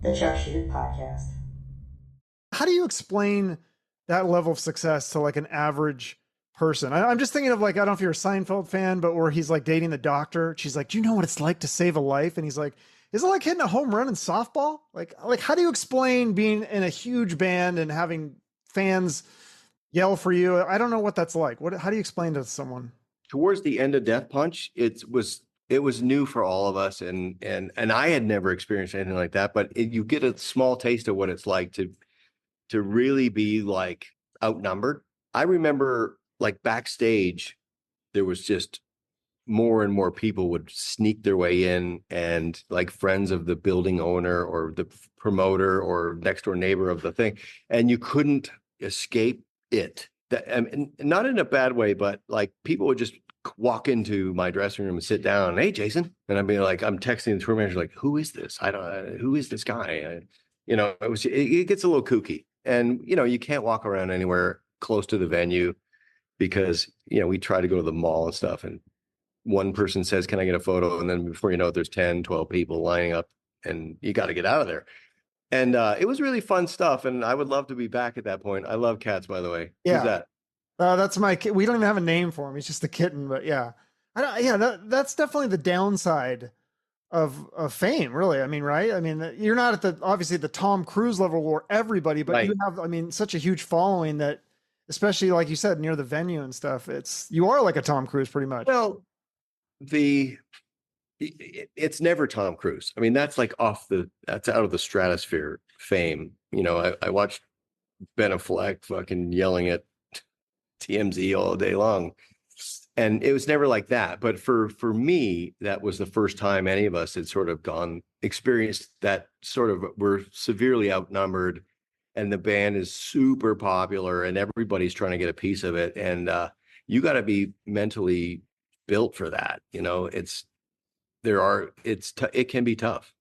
the Shute podcast. How do you explain that level of success to like an average person? I'm just thinking of like, I don't know if you're a Seinfeld fan, but where he's like dating the doctor. She's like, do you know what it's like to save a life? And he's like, is it like hitting a home run in softball? Like how do you explain being in a huge band and having fans yell for you? I don't know what that's like. How do you explain to someone? Towards the end of Death Punch, it was new for all of us, and I had never experienced anything like that. But you get a small taste of what it's like to really be like outnumbered. I remember like backstage, there was just more and more people would sneak their way in, and like friends of the building owner or the promoter or next door neighbor of the thing, and you couldn't escape it. And not in a bad way, but like people would just walk into my dressing room and sit down. And, hey, Jason, and I'd be like, I'm texting the tour manager, like, who is this? Who is this guy? It gets a little kooky, and you can't walk around anywhere close to the venue because we try to go to the mall and stuff, and one person says, can I get a photo? And then before you know it, there's 10, 12 people lining up, and you got to get out of there. And it was really fun stuff, and I would love to be back at that point. I love cats, by the way. Yeah. Who's that? That's my kid. We don't even have a name for him. He's just a kitten, but yeah. That's definitely the downside of fame, really. I mean, right? I mean, you're not at obviously the Tom Cruise level or everybody, but right. You have, such a huge following that, especially like you said, near the venue and stuff, you are like a Tom Cruise pretty much. Well, it's never Tom Cruise. I mean, that's like that's out of the stratosphere fame. I watched Ben Affleck fucking yelling at TMZ all day long, and it was never like that. But for me, that was the first time any of us had sort of experienced that sort of, we're severely outnumbered and the band is super popular and everybody's trying to get a piece of it. And you got to be mentally built for that. It can be tough.